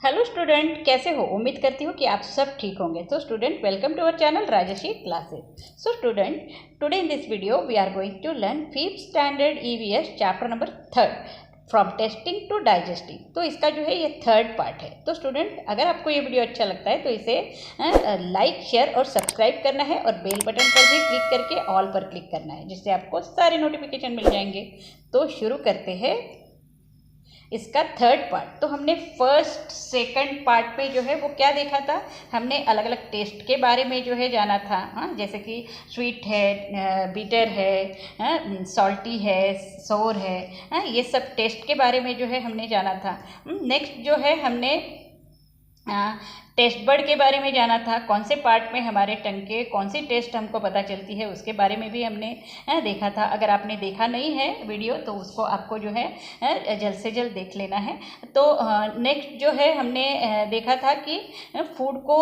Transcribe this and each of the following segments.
Hello student, कैसे हो? उम्मीद करती हूँ कि आप सब ठीक होंगे। तो student, welcome to our channel Rajshree classes. So student, today in this video we are going to learn 5th standard EVS chapter number 3 from testing to digesting. तो इसका जो है ये 3rd पार्ट है। तो स्टूडेंट, अगर आपको ये वीडियो अच्छा लगता है तो इसे लाइक, शेयर और सब्सक्राइब करना है और बेल बटन पर भी क्लिक करके ऑल पर क्लिक करना है, जिससे आपको सारे नोटिफिकेशन मिल जाएंगे। तो शुरू करते हैं इसका 3rd पार्ट। तो हमने फर्स्ट सेकंड पार्ट में जो है वो क्या देखा था, हमने अलग अलग टेस्ट के बारे में जो है जाना था। हाँ, जैसे कि स्वीट है, बीटर है, सॉल्टी है, सोर है। हाँ, ये सब टेस्ट के बारे में जो है हमने जाना था। नेक्स्ट जो है हमने टेस्ट बर्ड के बारे में जाना था। कौन से पार्ट में हमारे टंग के कौन सी टेस्ट हमको पता चलती है उसके बारे में भी हमने देखा था। अगर आपने देखा नहीं है वीडियो तो उसको आपको जो है जल्द से जल्द देख लेना है। तो नेक्स्ट जो है हमने देखा था कि फूड को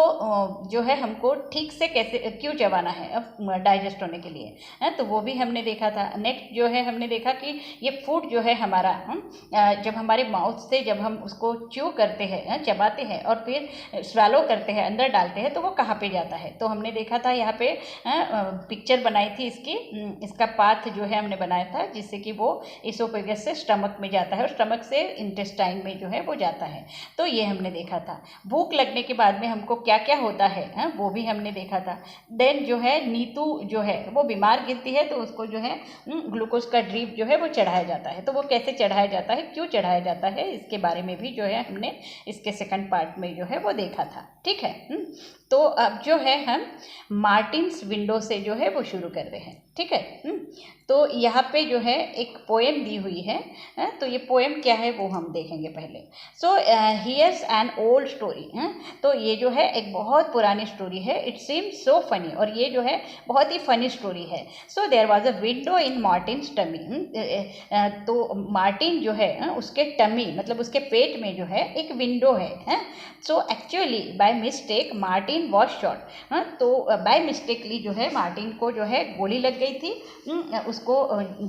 जो है हमको ठीक से कैसे क्यों चबाना है डाइजेस्ट होने के लिए, तो वो भी हमने देखा था। नेक्स्ट जो है हमने देखा कि ये फूड जो है हमारा जब हमारे माउथ से जब हम उसको च्यू करते हैं, चबाते हैं और फिर स्वैलो करते हैं, अंदर डालते हैं, तो वो कहाँ पे जाता है। तो हमने देखा था यहाँ पे पिक्चर बनाई थी इसकी, इसका पाथ जो है हमने बनाया था, जिससे कि वो इसोफेगस से स्टमक में जाता है और स्टमक से इंटेस्टाइन में जो है वो जाता है। तो ये हमने देखा था। भूख लगने के बाद में हमको क्या क्या होता है वो भी हमने देखा था। देन जो है नीतू जो है वो बीमार गिरती है, तो उसको जो है ग्लूकोज का ड्रीप जो है वो चढ़ाया जाता है। तो वो कैसे चढ़ाया जाता है, क्यों चढ़ाया जाता है, इसके बारे में भी जो है हमने इसके सेकंड पार्ट में जो है वो देखा था। ठीक है। तो अब जो है हम मार्टिन्स विंडो से जो है वो शुरू कर रहे हैं। ठीक है। तो यहाँ पे जो है एक पोएम दी हुई है। तो ये पोएम क्या है वो हम देखेंगे पहले। So here's an old story. तो ये जो है एक बहुत पुरानी स्टोरी है। इट सीम्स सो फनी, और ये जो है बहुत ही फनी स्टोरी है। So there was a window in Martin's tummy. तो मार्टिन जो है उसके टमी मतलब उसके पेट में जो है एक विंडो है। So actually by mistake Martin was shot. तो बाय मिस्टेकली जो है मार्टिन को जो है गोली लग गई थी। उसको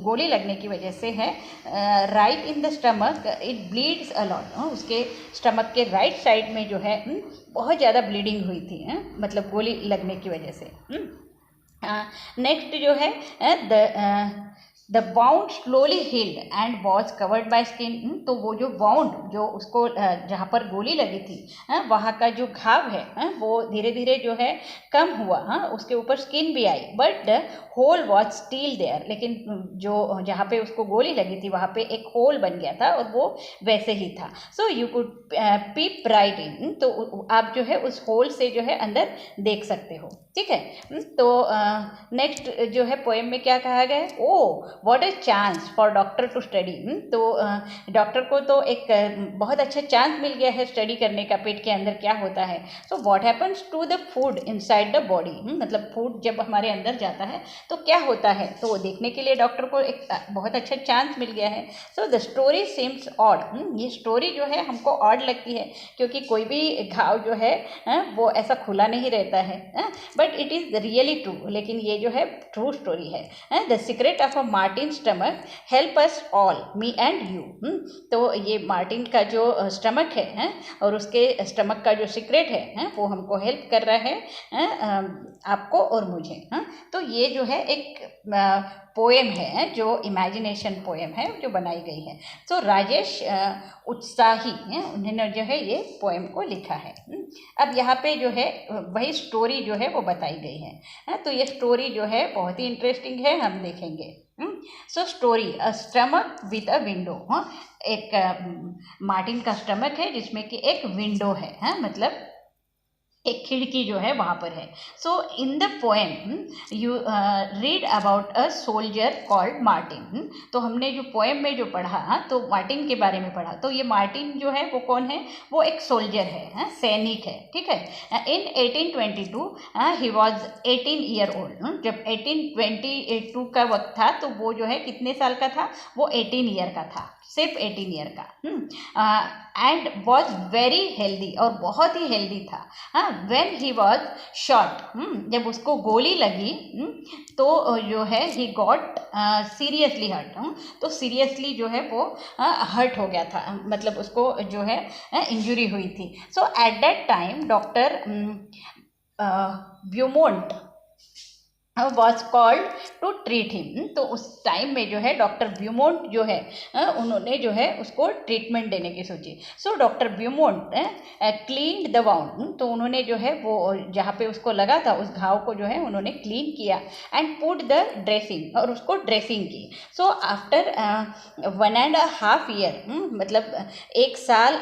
गोली लगने की वजह से है right in the stomach it bleeds a lot. उसके स्टमक के राइट साइड में जो है बहुत ज़्यादा ब्लीडिंग हुई थी, मतलब गोली लगने की वजह से। नेक्स्ट जो है the wound slowly healed and was covered by skin. तो वो जो वाउंड जो उसको जहाँ पर गोली लगी थी वहाँ का जो घाव है वो धीरे धीरे जो है कम हुआ। उसके ऊपर स्किन भी आई, but the hole was still there. लेकिन जो जहाँ पे उसको गोली लगी थी वहाँ पे एक होल बन गया था और वो वैसे ही था। So you could peep right in. तो आप जो है उस होल से जो है अंदर देख सकते हो। ठीक है। तो नेक्स्ट जो है पोएम में क्या कहा गया है, oh what a chance for doctor to study. तो डॉक्टर को तो एक बहुत अच्छा चांस मिल गया है स्टडी करने का, पेट के अंदर क्या होता है। So what happens to the food inside the body. मतलब फूड जब हमारे अंदर जाता है तो क्या होता है, तो देखने के लिए डॉक्टर को एक बहुत अच्छा चांस मिल गया है। So the story seems odd. ये स्टोरी जो है हमको ऑड लगती है, क्योंकि कोई भी घाव जो है वो ऐसा खुला नहीं रहता है, but it is really true. लेकिन ये जो है ट्रू स्टोरी है। The secret of a Martin stomach help us all, me and you. तो ये मार्टिन का जो स्टमक है और उसके स्टमक का जो सीक्रेट है वो हमको हेल्प कर रहा है, आपको और मुझे। तो ये जो है एक पोएम है, जो इमेजिनेशन पोएम है जो बनाई गई है। तो राजेश उत्साही उन्होंने जो है ये पोएम को लिखा है। अब यहाँ पे जो है वही स्टोरी जो है वो बताई गई है। तो ये स्टोरी जो है बहुत ही इंटरेस्टिंग है, हम देखेंगे। So story a stomach with a window. एक मार्टिन का स्टमक है जिसमें कि एक विंडो है, मतलब एक खिड़की जो है वहाँ पर है। So in the poem you read about a soldier called Martin. तो हमने जो पोएम में जो पढ़ा तो मार्टिन के बारे में पढ़ा। तो ये मार्टिन जो है वो कौन है, वो एक सोल्जर है, सैनिक है। ठीक है। इन 1822 ही वॉज 18 ईयर ओल्ड। जब 1822 का वक्त था तो वो जो है कितने साल का था, वो 18 ईयर का था, सिर्फ 18 ईयर का। एंड वॉज वेरी हेल्दी, और बहुत ही हेल्दी था। व्हेन ही वाज शॉट, जब उसको गोली लगी, तो जो है ही गॉट सीरियसली हर्ट, तो सीरियसली जो है वो हर्ट हो गया था, मतलब उसको जो है इंजरी हुई थी. So at that time doctor Beaumont was called to treat him. तो उस टाइम में जो है डॉक्टर ब्यूमोंट जो है उन्होंने जो है उसको ट्रीटमेंट देने की सोची. So doctor Beaumont cleaned the wound, तो उन्होंने जो है वो जहाँ पे उसको लगा था उस घाव को जो है उन्होंने क्लीन किया एंड पुट द ड्रेसिंग, और उसको ड्रेसिंग की. सो आफ्टर 1.5 ईयर, मतलब 1 साल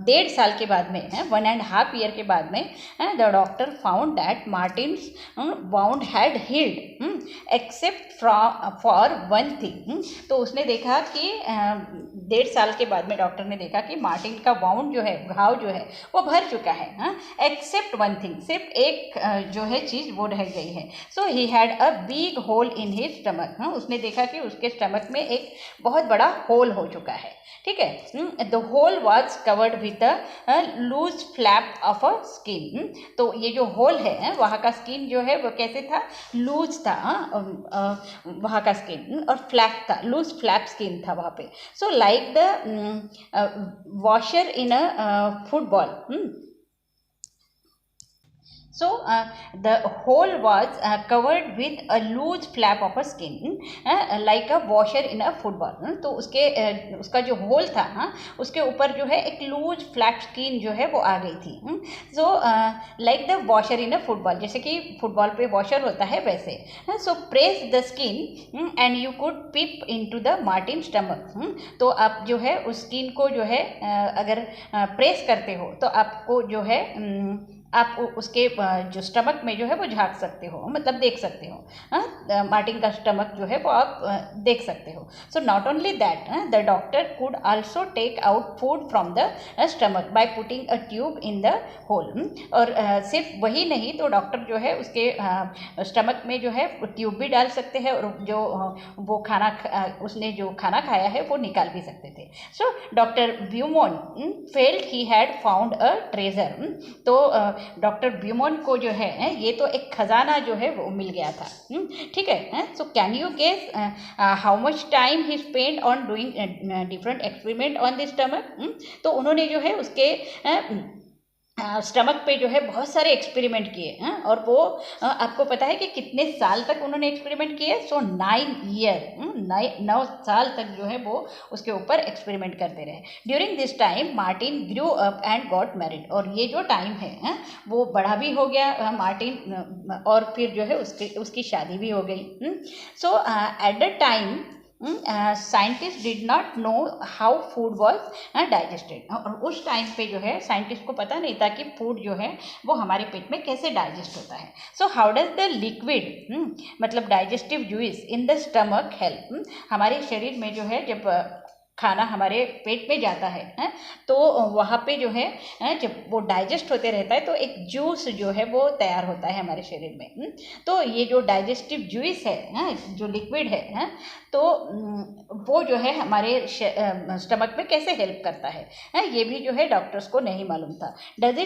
1.5 साल के बाद में, 1.5 ईयर के बाद में, the doctor found that Martin's wound had healed except for one thing. तो उसने देखा कि 1.5 साल के बाद में डॉक्टर ने देखा कि मार्टिन का वाउंड जो है, घाव जो है वो भर चुका है, एक्सेप्ट वन थिंग, सिर्फ एक जो है चीज़ वो रह गई है. So he had a big hole in his stomach. उसने देखा कि उसके स्टमक में एक बहुत बड़ा होल हो चुका है. ठीक है. The hole was covered with a loose flap of a skin. तो ये जो होल है वहाँ का स्किन जो है वो कैसे था, लूज था, वहाँ का स्किन, और फ्लैप था, लूज फ्लैप स्किन था वहाँ पे. So like the washer in a football. So the hole was covered with a loose flap of a skin, like a washer in a football. तो उसका जो होल था, उसके ऊपर जो है एक लूज फ्लैट स्किन जो है वो आ गई थी. So like the washer in a football, जैसे कि फुटबॉल पे वॉशर होता है वैसे. सो press the skin and you could pip into the Martin stomach. तो आप जो है उस स्किन को जो है अगर प्रेस करते हो तो आपको जो है आप उसके जो स्टमक में जो है वो झाँक सकते हो, मतलब देख सकते हो. मार्टिन का स्टमक जो है वो आप देख सकते हो. So not only that, the doctor could also take out food from the stomach by putting a tube in the hole. और सिर्फ वही नहीं, तो डॉक्टर जो है उसके स्टमक में जो है ट्यूब भी डाल सकते हैं, और जो वो उसने जो खाना खाया है वो निकाल भी सकते थे. सो doctor Beaumont felt he had found a treasure. तो डॉक्टर ब्यूमोंट को जो है ये तो एक खजाना जो है वो मिल गया था. ठीक है. So can you guess how much time he spend on doing different experiment on this stomach. तो उन्होंने जो है उसके स्टमक पे जो है बहुत सारे एक्सपेरिमेंट किए, और वो आपको पता है कि कितने साल तक उन्होंने एक्सपेरिमेंट किए. सो 9 ईयर, 9 साल तक जो है वो उसके ऊपर एक्सपेरिमेंट करते रहे. During this time Martin grew up and got married. और ये जो टाइम है वो बड़ा भी हो गया मार्टिन, और फिर जो है उसकी शादी भी हो गई. So at the time scientist did not know how food was digested. और उस टाइम पे जो है साइंटिस्ट को पता नहीं था कि फूड जो है वो हमारे पेट में कैसे डाइजेस्ट होता है. So how does the liquid, मतलब digestive juice in the stomach help. हमारे शरीर में जो है जब खाना हमारे पेट में जाता है, तो वहाँ पे जो है जब वो डाइजेस्ट होते रहता है तो एक जूस जो है वो तैयार होता है हमारे शरीर में. तो ये जो डाइजेस्टिव जूस है, जो लिक्विड है, तो वो जो है हमारे स्टमक में कैसे हेल्प करता है, ये भी जो है डॉक्टर्स को नहीं मालूम था. Does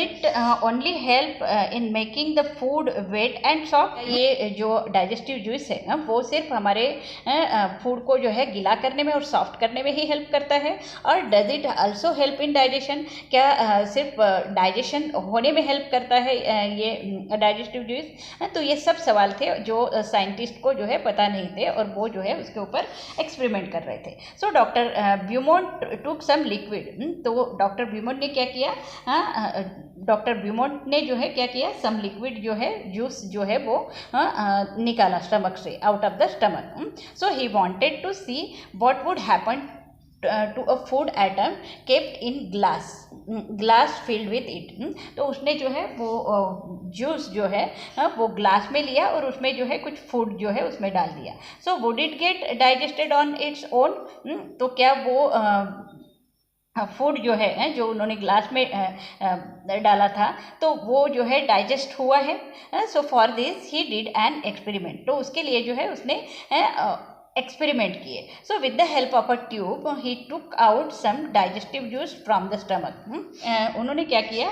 it only help in making the food wet and soft. ये जो डाइजेस्टिव जूस है वो सिर्फ हमारे फूड को जो है गीला करने में और सॉफ्ट करने में ही हेल्प करता है. और does it also help in digestion. क्या सिर्फ डाइजेशन होने में हेल्प करता है ये डाइजेस्टिव जूस. तो ये सब सवाल थे जो साइंटिस्ट को जो है पता नहीं थे, और वो जो है उसके ऊपर एक्सपेरिमेंट कर रहे थे. सो डॉक्टर ब्यूमोंट टुक सम लिक्विड. तो डॉक्टर ब्यूमोंट ने क्या किया, डॉक्टर ब्यूमोंट ने जो है क्या किया, सम लिक्विड जो है जूस जो है वो निकाला स्टमक से, out of the stomach. So he wanted to see what would happen to a food item kept in glass filled with it. तो उसने जो है वो जूस जो है वो ग्लास में लिया और उसमें जो है कुछ फूड जो है उसमें डाल दिया. So would it get digested on its own. तो क्या वो फूड जो है जो उन्होंने ग्लास में डाला था तो वो जो है डाइजेस्ट हुआ है. So for this he did an experiment. तो उसके लिए जो है उसने एक्सपेरिमेंट किए। So with the help of a tube he took out some digestive juice from the stomach. उन्होंने क्या किया,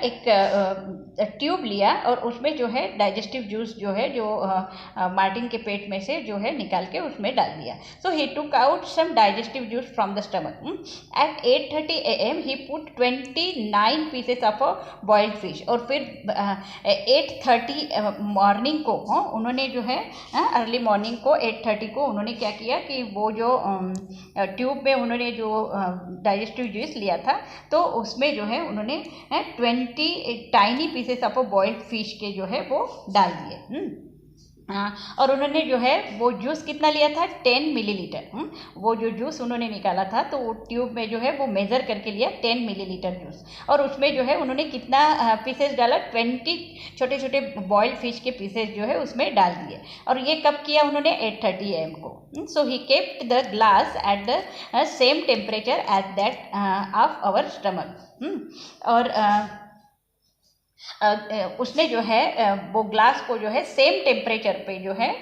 एक ट्यूब लिया और उसमें जो है डाइजेस्टिव जूस जो है जो मार्टिन के पेट में से जो है निकाल के उसमें डाल दिया। So he took out some digestive juice from the stomach. At 8:30 AM he put 29 pieces of a boiled fish. और फिर 8:30 मॉर्निंग को उन्होंने जो है अर्ली मॉर्निंग को 8:30 को उन्होंने क्या किया कि वो जो ट्यूब में उन्होंने जो डाइजेस्टिव जूस लिया था तो उसमें जो है उन्होंने 20 tiny pieces of boiled fish के जो है वो डाल दिए। और उन्होंने जो है वो जूस कितना लिया था, 10 मिलीलीटर। वो जो जूस उन्होंने निकाला था तो वो ट्यूब में जो है वो मेज़र करके लिया 10 मिलीलीटर जूस। और उसमें जो है उन्होंने कितना पीसेस डाला, 20 छोटे छोटे बॉइल्ड फिश के पीसेस जो है उसमें डाल दिए। और ये कब किया उन्होंने, 8:30 AM को। So he kept the glass at the same temperature as that of our stomach. और उसने जो है वो ग्लास को जो है सेम टेम्परेचर पे जो है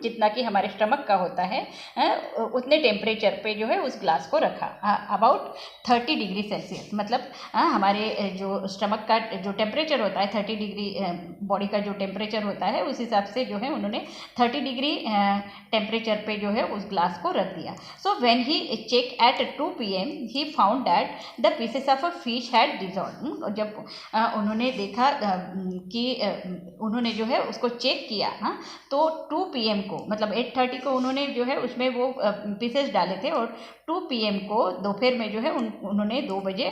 जितना कि हमारे स्टमक का होता है उतने टेम्परेचर पे जो है उस ग्लास को रखा, अबाउट 30 डिग्री सेल्सियस। मतलब हमारे जो स्टमक का जो टेम्परेचर होता है 30 डिग्री, बॉडी का जो टेम्परेचर होता है उस हिसाब से जो है उन्होंने 30 डिग्री टेम्परेचर पे जो है उस ग्लास को रख दिया। So when he check at 2 PM he found that the pieces of a fish had dissolve. और जब उन्होंने देखा कि उन्होंने जो है उसको चेक किया तो 2 PM को, मतलब 8:30 को उन्होंने जो है उसमें वो पीसेस डाले थे और 2 PM को दोपहर में जो है उन्होंने 2 बजे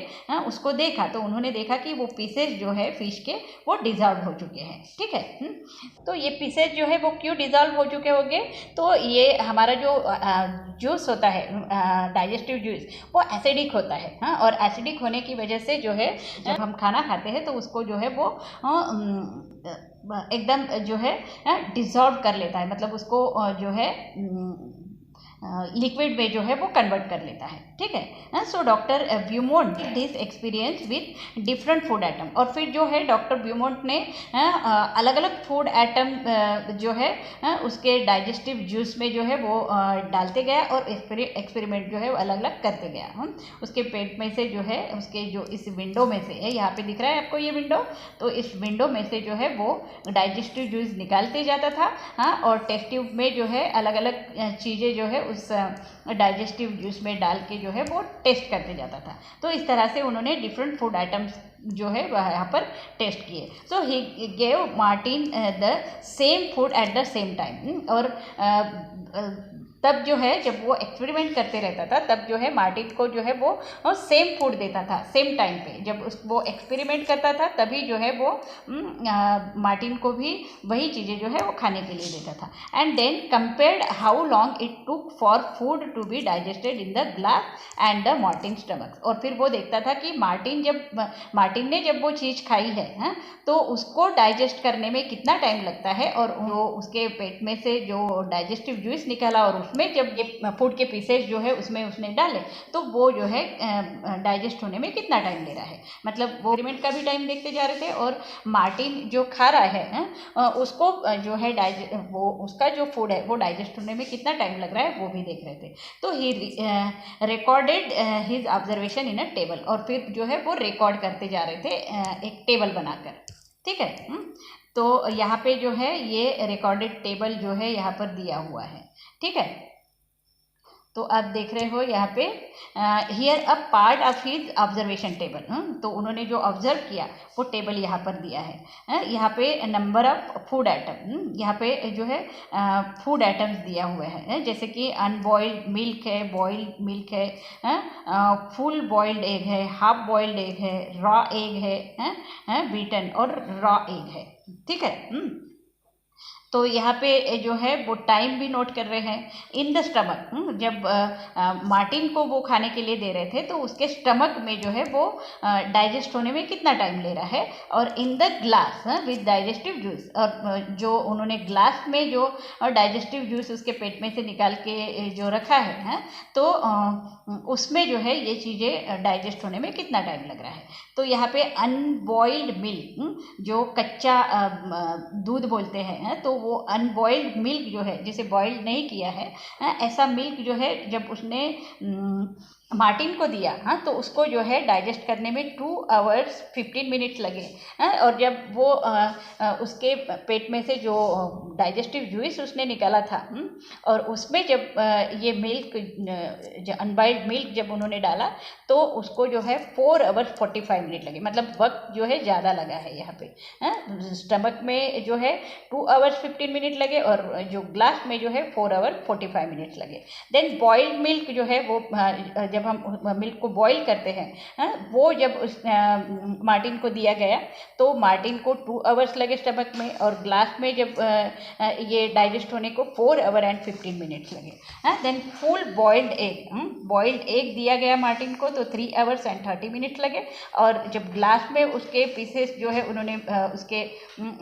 उसको देखा तो उन्होंने देखा कि वो पीसेस जो है फिश के वो डिज़ॉल्व हो चुके हैं। ठीक है। तो ये पीसेस जो है वो क्यों डिज़ॉल्व हो चुके होंगे, तो ये हमारा जो जूस होता है डाइजेस्टिव जूस वो एसिडिक होता है। और एसिडिक होने की वजह से जो है जब हम खाना खाते हैं तो उसको जो है वो एकदम जो है डिसॉल्व कर लेता है, मतलब उसको जो है लिक्विड में जो है वो कन्वर्ट कर लेता है। ठीक है। So doctor Beaumont this experience with different food item. और फिर जो है डॉक्टर ब्यूमोंट ने अलग अलग फूड आइटम जो है उसके डाइजेस्टिव जूस में जो है वो डालते गया और एक्सपेरिमेंट जो है वो अलग अलग करते गया। उसके पेट में से जो है उसके जो इस विंडो में से है, यहाँ पे दिख रहा है आपको ये विंडो, तो इस विंडो में से जो है वो डाइजेस्टिव जूस निकालते जाता था। और टेस्ट ट्यूब में जो है अलग अलग चीज़ें जो है उस डाइजेस्टिव जूस में डाल के जो है वो टेस्ट करते जाता था। तो इस तरह से उन्होंने डिफरेंट फूड आइटम्स जो है वह यहाँ पर टेस्ट किए। So he gave Martin the same food at the same time. और तब जो है जब वो एक्सपेरिमेंट करते रहता था तब जो है मार्टिन को जो है वो सेम फूड देता था सेम टाइम पे। जब वो एक्सपेरिमेंट करता था तभी जो है वो मार्टिन को भी वही चीज़ें जो है वो खाने के लिए देता था। And then compared how long it took for food to be digested in the glass and the Martin stomach. और फिर वो देखता था कि मार्टिन ने जब वो चीज़ खाई है तो उसको डाइजेस्ट करने में कितना टाइम लगता है, और वो उसके पेट में से जो डाइजेस्टिव जूस निकाला और उसमें जब ये फूड के पीसेस जो है उसमें उसने डाले तो वो जो है डाइजेस्ट होने में कितना टाइम ले रहा है। मतलब वो एक्सपेरिमेंट का भी टाइम देखते जा रहे थे और मार्टिन जो खा रहा है उसको जो है वो उसका जो फूड है वो डाइजेस्ट होने में कितना टाइम लग रहा है वो भी देख रहे थे। तो he recorded his observation in a table. और फिर जो है वो रिकॉर्ड करते जा रहे थे एक टेबल बनाकर। ठीक है। तो यहाँ पे जो है ये रिकॉर्डेड टेबल जो है यहाँ पर दिया हुआ है। ठीक है। तो आप देख रहे हो यहाँ पे here a part of his observation table. तो उन्होंने जो ऑब्जर्व किया वो टेबल यहाँ पर दिया है। यहाँ पे नंबर ऑफ फूड आइटम, यहाँ पे जो है फूड आइटम्स दिया हुआ है, जैसे कि अनबॉइल्ड मिल्क है, बॉइल्ड मिल्क है, फुल बॉइल्ड एग है, हाफ बॉइल्ड एग है, रॉ एग है, बीटन और रॉ एग है। ठीक है। तो यहाँ पे जो है वो टाइम भी नोट कर रहे हैं। इन द स्टमक, जब मार्टिन को वो खाने के लिए दे रहे थे तो उसके स्टमक में जो है वो डाइजेस्ट होने में कितना टाइम ले रहा है। और इन the glass with digestive juice, और जो उन्होंने ग्लास में जो डाइजेस्टिव जूस उसके पेट में से निकाल के जो रखा है तो उसमें जो है ये चीज़ें डाइजेस्ट होने में कितना टाइम लग रहा है। तो यहाँ पे अनबॉइल्ड मिल्क, जो कच्चा दूध बोलते हैं, तो वो अनबॉइल्ड मिल्क जो है, जिसे बॉइल्ड नहीं किया है, ऐसा मिल्क जो है जब उसने मार्टिन को दिया, तो उसको जो है डाइजेस्ट करने में 2 आवर्स 15 मिनट्स लगे। और जब वो उसके पेट में से जो डाइजेस्टिव जूस उसने निकाला था, और उसमें जब ये मिल्क, जो अनबॉइल्ड मिल्क जब उन्होंने डाला, तो उसको जो है 4 आवर्स 45 मिनट लगे। मतलब वक्त जो है ज़्यादा लगा है यहाँ पे। स्टमक में जो है 2 आवर्स 15 मिनट लगे, और जो ग्लास में जो है 4 आवर 45 मिनट्स लगे। देन बॉइल्ड मिल्क जो है वो जब हम मिल्क को बॉईल करते हैं, वो जब उस मार्टिन को दिया गया, तो मार्टिन को 2 आवर्स लगे स्टमक में, और ग्लास में जब ये डाइजेस्ट होने को 4 आवर एंड 15 मिनट्स लगे। देन फुल बॉइल्ड एग दिया गया मार्टिन को, तो 3 आवर्स एंड 30 मिनट्स लगे। और जब ग्लास में उसके पीसेस जो है उन्होंने उसके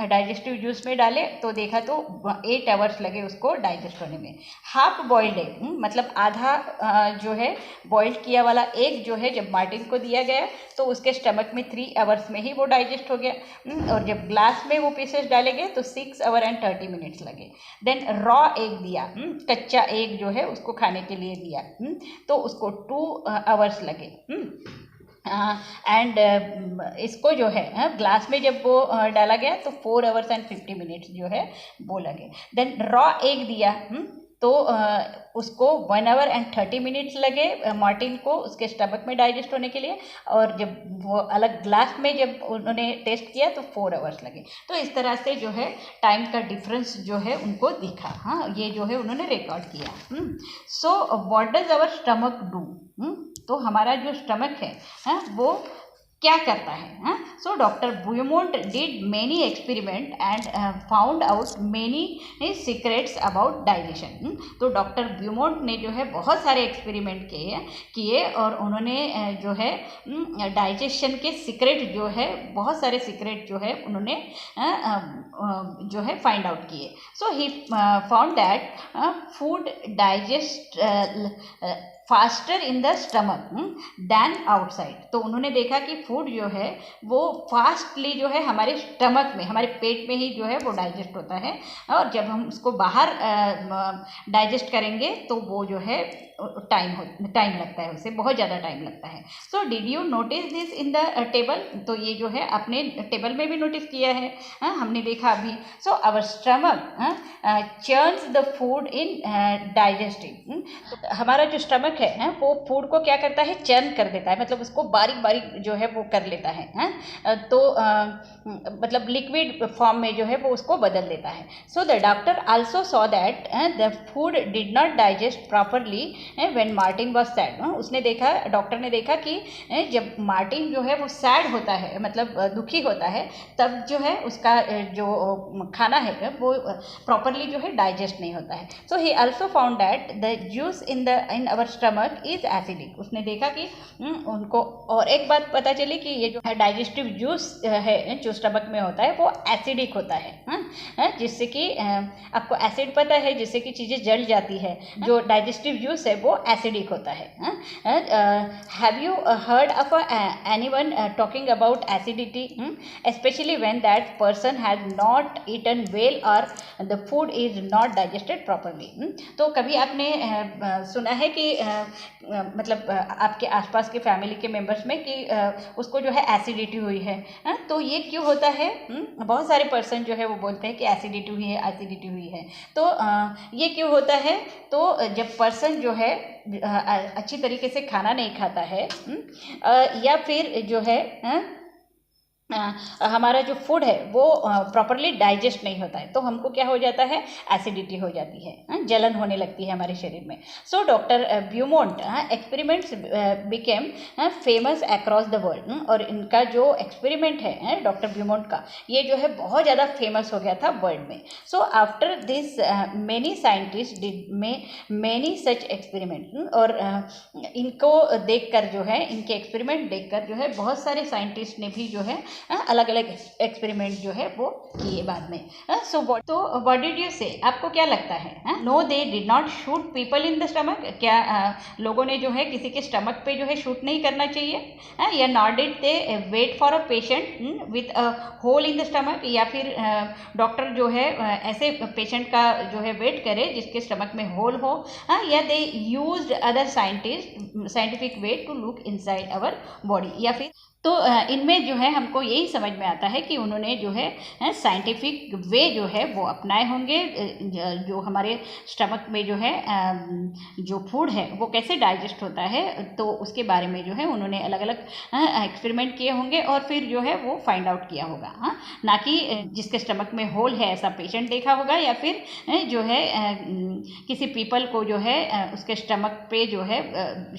डाइजेस्टिव जूस में डाले, तो देखा तो 8 आवर्स लगे उसको डाइजेस्ट होने में। हाफ बॉइल्ड एग, मतलब आधा जो है बॉइल्ड किया वाला एग जो है जब मार्टिन को दिया गया, तो उसके स्टमक में 3 आवर्स में ही वो डाइजेस्ट हो गया। और जब ग्लास में वो पीसेस डाले गए, तो 6 आवर एंड 30 मिनट्स लगे। देन रॉ एग दिया, कच्चा एग जो है उसको खाने के लिए दिया, तो उसको 2 आवर्स लगे। एंड इसको जो है ग्लास में जब वो डाला गया, तो 4 आवर्स एंड 50 मिनट्स जो है वो लगे। देन रॉ एग दिया, तो उसको 1 आवर एंड 30 मिनट्स लगे मार्टिन को उसके स्टमक में डाइजेस्ट होने के लिए। और जब वो अलग ग्लास में जब उन्होंने टेस्ट किया, तो 4 आवर्स लगे। तो इस तरह से जो है टाइम का डिफरेंस जो है उनको दिखा। ये जो है उन्होंने रिकॉर्ड किया। So what does our stomach do? तो हमारा जो स्टमक है, वो क्या करता है? So doctor Beaumont did many experiment and found out many secrets about digestion. तो डॉक्टर ब्यूमोंट ने जो है बहुत सारे एक्सपेरिमेंट किए और उन्होंने जो है डाइजेशन के सीक्रेट जो है, बहुत सारे सीक्रेट जो है उन्होंने जो है फाइंड आउट किए। So he found that food digest faster in the stomach than outside. तो उन्होंने देखा कि फूड जो है वो फास्टली जो है हमारे स्टमक में, हमारे पेट में ही जो है वो डाइजेस्ट होता है, और जब हम उसको बाहर डाइजेस्ट करेंगे तो वो जो है टाइम लगता है, उससे बहुत ज़्यादा टाइम लगता है। सो did you notice this in the table? तो ये जो है अपने टेबल में भी नोटिस किया है, हमने देखा अभी। So our stomach churns the food in digestive. तो हमारा जो स्टमक है वो फूड को क्या करता है? चर्न कर देता है, मतलब उसको बारीक बारीक जो है वो कर लेता है। तो मतलब लिक्विड फॉर्म में जो है वो उसको बदल देता है। So the doctor also saw that the food did not digest properly when Martin was sad. उसने देखा, डॉक्टर ने देखा कि जब मार्टिन जो है वो सैड होता है, मतलब दुखी होता है, तब जो है उसका जो खाना है वो प्रॉपरली जो है डाइजेस्ट नहीं होता है। So he also found that the juice in our stomach is acidic. उसने देखा कि उनको और एक बात पता चली कि ये जो डाइजेस्टिव जूस है जो स्टमक में होता है वो एसिडिक होता है, जिससे कि आपको एसिड पता है, जिससे कि चीज़ें जल जाती है। जो डाइजेस्टिव जूस है वो एसिडिक होता है। Have you heard of anyone talking about acidity, especially when that person has not eaten well और the food is not digested properly. तो कभी आपने सुना है कि मतलब आपके आसपास के फैमिली के मेंबर्स में कि उसको जो है एसिडिटी हुई है? तो ये क्यों होता है? बहुत सारे पर्सन जो है वो बोलते हैं कि एसिडिटी हुई है, एसिडिटी हुई है। तो ये क्यों होता है? तो जब पर्सन जो है अच्छी तरीके से खाना नहीं खाता है, या फिर जो है हमारा जो फूड है वो प्रॉपरली डाइजेस्ट नहीं होता है, तो हमको क्या हो जाता है? एसिडिटी हो जाती है, जलन होने लगती है हमारे शरीर में। सो doctor Beaumont experiments became famous across the world. और इनका जो एक्सपेरिमेंट है डॉक्टर ब्यूमोंट का, ये जो है बहुत ज़्यादा फेमस हो गया था वर्ल्ड में। So after this many scientist did many such experiment. और इनको देखकर जो है, इनके एक्सपेरिमेंट देखकर जो है बहुत सारे साइंटिस्ट ने भी जो है अलग अलग एक्सपेरिमेंट जो है वो किए बाद में। सो व्हाट डिड यू से, आपको क्या लगता है? No they did not shoot people in the stomach, क्या लोगों ने जो है किसी के स्टमक पे जो है शूट नहीं करना चाहिए? या not did they wait for a patient with a hole in the stomach, या फिर डॉक्टर जो है ऐसे पेशेंट का जो है वेट करे जिसके स्टमक में होल हो, या they used other scientific way to look inside our body, या फिर तो इनमें जो है हमको यही समझ में आता है कि उन्होंने जो है साइंटिफिक वे जो है वो अपनाए होंगे, जो हमारे स्टमक में जो है जो फूड है वो कैसे डाइजेस्ट होता है, तो उसके बारे में जो है उन्होंने अलग अलग एक्सपेरिमेंट किए होंगे और फिर जो है वो फाइंड आउट किया होगा। ना कि जिसके स्टमक में होल है ऐसा पेशेंट देखा होगा, या फिर जो है किसी पीपल को जो है उसके स्टमक पे जो है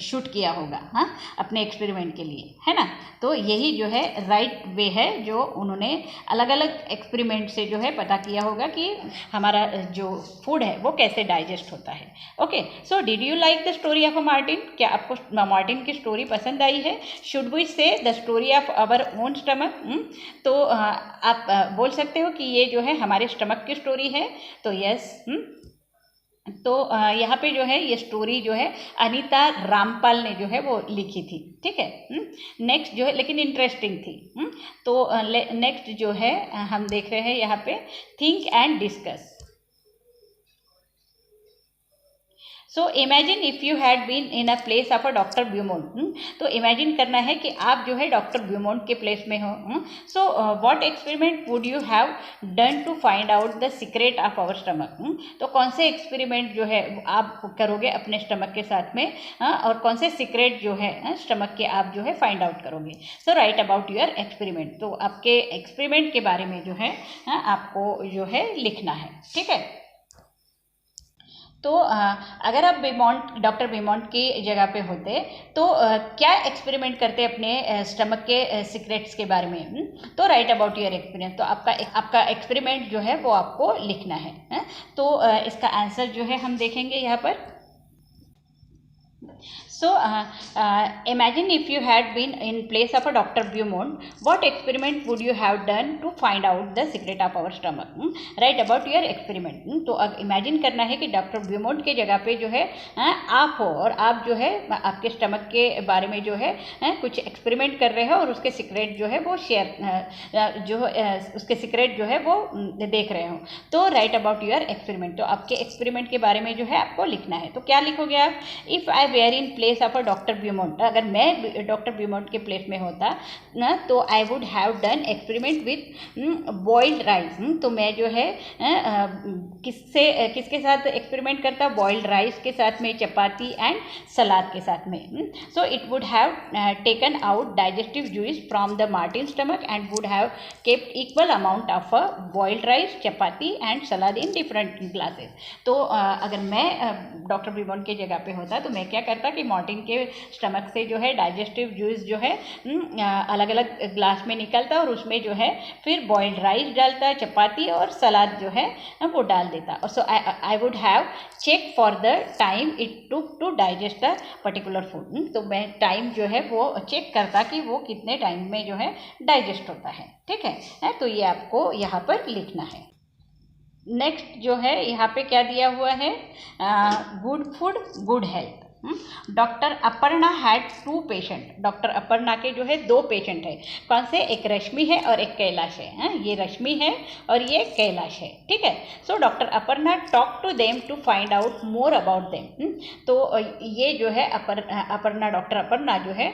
शूट किया होगा अपने एक्सपेरिमेंट के लिए, है ना। तो यही जो है राइट वे है जो उन्होंने अलग अलग एक्सपेरिमेंट से जो है पता किया होगा कि हमारा जो फूड है वो कैसे डाइजेस्ट होता है। Okay, so did you like the story of Martin, क्या आपको मार्टिन की स्टोरी पसंद आई है? Should we say the story of our own stomach, तो आप बोल सकते हो कि ये जो है हमारे स्टमक की स्टोरी है, तो यस। तो यहाँ पे जो है ये स्टोरी जो है अनीता रामपाल ने जो है वो लिखी थी, ठीक है। नेक्स्ट जो है लेकिन इंटरेस्टिंग थी। तो नेक्स्ट जो है हम देख रहे हैं यहाँ पे think and discuss. So imagine if you had been in a place of a doctor Beaumont, तो इमेजिन करना है कि आप जो है डॉक्टर ब्यूमोंट के प्लेस में हो। So what experiment would you have done to find out the secret of our stomach, तो कौन से एक्सपेरिमेंट जो है आप करोगे अपने स्टमक के साथ में, और कौन से सीक्रेट जो है स्टमक के आप जो है फाइंड आउट करोगे। सो राइट अबाउट योर एक्सपेरिमेंट, तो आपके एक्सपेरिमेंट के बारे में जो है आपको जो है लिखना है, ठीक है। तो अगर आप डॉक्टर बीमोंट की जगह पे होते तो क्या एक्सपेरिमेंट करते अपने स्टमक के सीक्रेट्स के बारे में, तो राइट अबाउट योर एक्सपीरियंस, तो आपका एक्सपेरिमेंट जो है वो आपको लिखना है। तो इसका आंसर जो है हम देखेंगे यहाँ पर। So imagine if you had been in place of a Dr. Beaumont, what experiment would you have done to find out the secret of our stomach? Write about your experiment. तो अब imagine करना है कि doctor Beaumont के जगह पे जो है आप हो और आप जो है आपके स्टमक के बारे में जो है कुछ एक्सपेरिमेंट कर रहे हो और उसके सीक्रेट जो है वो शेयर जो उसके सीक्रेट जो है वो देख रहे हो। तो राइट अबाउट योर एक्सपेरिमेंट, तो आपके एक्सपेरिमेंट के बारे में जो है आपको लिखना है। तो क्या लिखोगे आप? If I were in place of a doctor Beaumont, अगर मैं डॉक्टर ब्यूमोंट के प्लेस में होता ना तो आई would have done experiment with boiled rice, तो मैं जो है किसके साथ एक्सपेरिमेंट करता? बॉइल्ड राइस के साथ में, चपाती एंड सलाद के साथ में। So it would have taken out digestive juice from the Martin stomach and would have kept equal amount of boiled rice, chapati and salad in different glasses. तो अगर मैं डॉक्टर ब्यूमोंट की जगह पे होता तो मैं क्या करता कि मार्टिन के स्टमक से जो है डाइजेस्टिव जूस जो है अलग अलग ग्लास में निकलता और उसमें जो है फिर बॉइल्ड राइस डालता, चपाती और सलाद जो है वो डाल देता। और so I would have check for the time it took to digest the particular food, तो मैं टाइम जो है वो चेक करता कि वो कितने टाइम में जो है डाइजेस्ट होता है, ठीक है। तो ये आपको यहाँ पर लिखना है। नेक्स्ट जो है यहाँ पे क्या दिया हुआ है? Good food good health. Doctor Aparna had 2 patient, doctor Aparna के जो है 2 पेशेंट है। कौन से? एक रश्मि है और एक कैलाश है। ये रश्मि है और ये कैलाश है, ठीक है। So doctor Aparna talk to them to find out more about them, तो ये जो है अपर्णा डॉक्टर अपर्णा जो है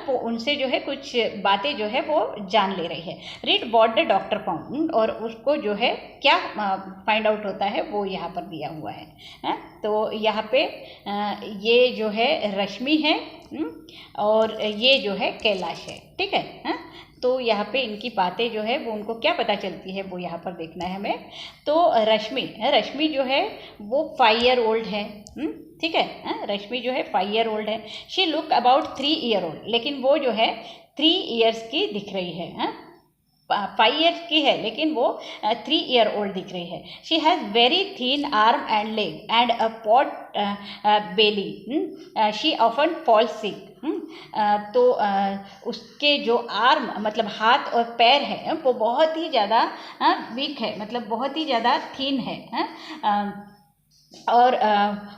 वो उनसे जो है कुछ बातें जो है वो जान ले रही है। Read what the doctor found, और उसको जो है क्या फाइंड आउट होता है वो यहाँ पर दिया हुआ है। तो यहाँ पे ये जो है रश्मि है और ये जो है कैलाश है, ठीक है। तो यहाँ पे इनकी बातें जो है वो उनको क्या पता चलती है वो यहाँ पर देखना है हमें। तो रश्मि जो है वो 5 ईयर ओल्ड है, ठीक है। रश्मि जो है 5 ईयर ओल्ड है। She look about 3 year old, लेकिन वो जो है 3 ईयर्स की दिख रही है। 5 ईयर्स की है लेकिन वो 3 ईयर ओल्ड दिख रही है। She has very thin arm and leg and a pot Bailey, she often fall sick, तो उसके जो आर्म मतलब हाथ और पैर है वो बहुत ही ज़्यादा वीक है, मतलब बहुत ही ज़्यादा थीन है। और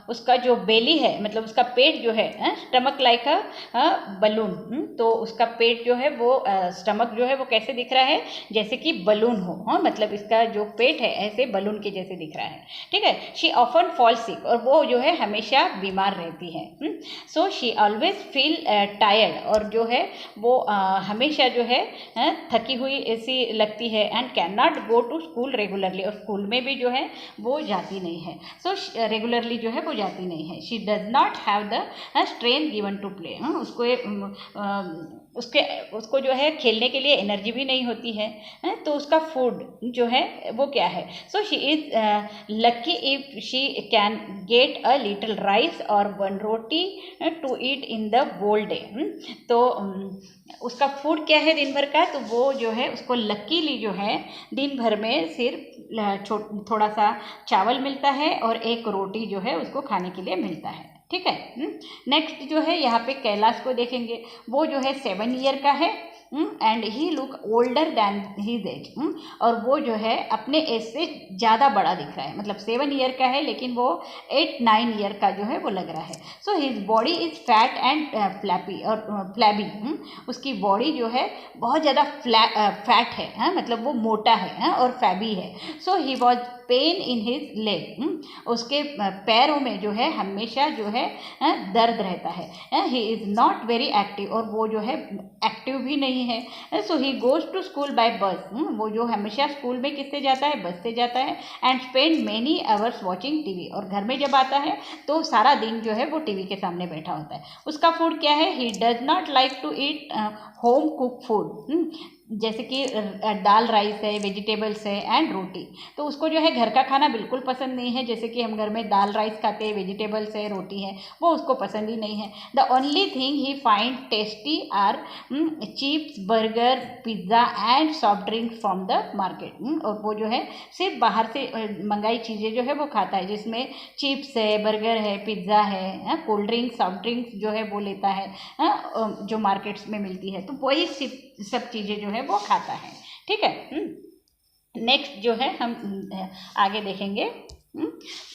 उसका जो बेली है मतलब उसका पेट जो है स्टमक लाइक अ बलून, तो उसका पेट जो है वो स्टमक जो है वो कैसे दिख रहा है, जैसे कि बलून हो। मतलब इसका जो पेट है ऐसे बलून के जैसे दिख रहा है, ठीक है। शी ऑफन फॉल सिक, और वो जो है हमेशा बीमार रहती है। So she always feel tired, और जो है वो हमेशा जो है थकी हुई ऐसी लगती है। And can not go to school regularly, और स्कूल में भी जो है वो जाती नहीं है। सो रेगुलरली जो है वो जाती नहीं है। She does not have the strength given to play, उसको जो है खेलने के लिए एनर्जी भी नहीं होती है। तो उसका फूड जो है वो क्या है, so she is lucky if she can get a little rice और one roti to eat in the whole day. तो उसका फूड क्या है दिन भर का, तो वो जो है उसको लकीली जो है दिन भर में सिर्फ थोड़ा सा चावल मिलता है और एक रोटी जो है उसको खाने के लिए मिलता है, ठीक है। नेक्स्ट जो है यहाँ पे कैलाश को देखेंगे, वो जो है 7 ईयर का है and he look older than his age, और वो जो है अपने एज से ज़्यादा बड़ा दिख रहा है। मतलब 7 ईयर का है लेकिन वो 8-9 ईयर का जो है वो लग रहा है। So his body is fat and flappy और फ्लैबी, उसकी बॉडी जो है बहुत ज़्यादा फैट है, मतलब वो मोटा है और फैबी है। So he was pain in his leg, उसके पैरों में जो है हमेशा जो है दर्द रहता है। He is not very active, और वो जो है एक्टिव भी नहीं है। So he goes to school by bus, वो जो हमेशा स्कूल में किससे जाता है, बस से जाता है। And spend many hours watching TV, और घर में जब आता है तो सारा दिन जो है वो टीवी के सामने बैठा होता है। उसका फूड क्या है, he does not like to eat home cook food, जैसे कि दाल राइस है, वेजिटेबल्स है एंड रोटी। तो उसको जो है घर का खाना बिल्कुल पसंद नहीं है, जैसे कि हम घर में दाल राइस खाते हैं, वेजिटेबल्स है, रोटी है, वो उसको पसंद ही नहीं है। The only thing he find tasty are chips, burger, pizza and soft drink from the market, और वो जो है सिर्फ बाहर से मंगाई चीज़ें जो है वो खाता है, जिसमें चिप्स है, बर्गर है, पिज़्ज़ा है, कोल्ड ड्रिंक, सॉफ्ट ड्रिंक्स जो है वो लेता है जो मार्केट्स में मिलती है। तो वही सब चीज़ें जो है वो खाता है, ठीक है। नेक्स्ट जो है हम आगे देखेंगे।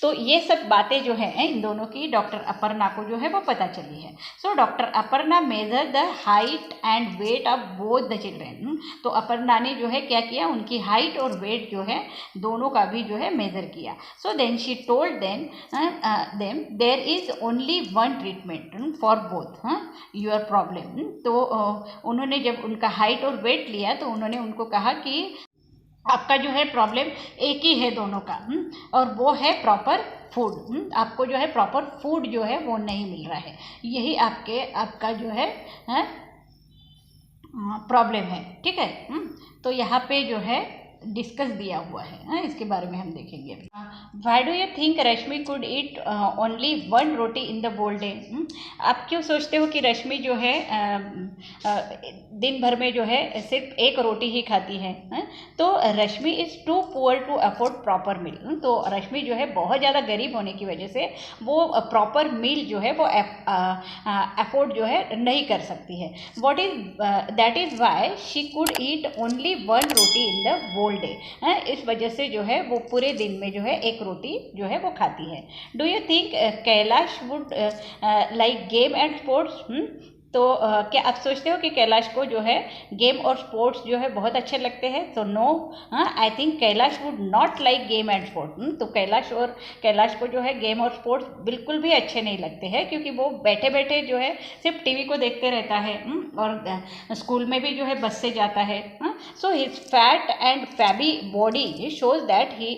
तो ये सब बातें जो है इन दोनों की डॉक्टर अपर्णा को जो है वो पता चली है। So doctor Aparna measure the height and weight of both the children, तो अपर्णा ने जो है क्या किया, उनकी हाइट और वेट जो है दोनों का भी जो है मेजर किया। So then she told them there is only one treatment for both your problem. तो उन्होंने जब उनका हाइट और वेट लिया तो उन्होंने उनको कहा कि आपका जो है प्रॉब्लम एक ही है दोनों का, और वो है प्रॉपर फूड। आपको जो है प्रॉपर फूड जो है वो नहीं मिल रहा है, यही आपका जो है प्रॉब्लम है, ठीक है। तो यहाँ पे जो है डिस्कस दिया हुआ है, इसके बारे में हम देखेंगे। Why do you think Rashmi could eat only one roti in the whole day? आप क्यों सोचते हो कि रश्मि जो है दिन भर में जो है सिर्फ एक रोटी ही खाती है? तो Rashmi is too poor to afford proper meal, तो रश्मि जो है बहुत ज़्यादा गरीब होने की वजह से वो प्रॉपर मील जो है वो अफोर्ड जो है नहीं कर सकती है। That is why she could eat only one roti in the whole day, इस वजह से जो है वो पूरे दिन में जो है एक रोटी जो है वो खाती है। Do you think Kailash would like game and sports? तो क्या आप सोचते हो कि कैलाश को जो है गेम और स्पोर्ट्स जो है बहुत अच्छे लगते हैं? तो no, I think Kailash would not like game and sports. तो कैलाश को जो है गेम और स्पोर्ट्स बिल्कुल भी अच्छे नहीं लगते हैं, क्योंकि वो बैठे बैठे जो है सिर्फ टीवी को देखते रहता है और स्कूल में भी जो है बस से जाता है। सो हिज फैट एंड फैबी body shows that he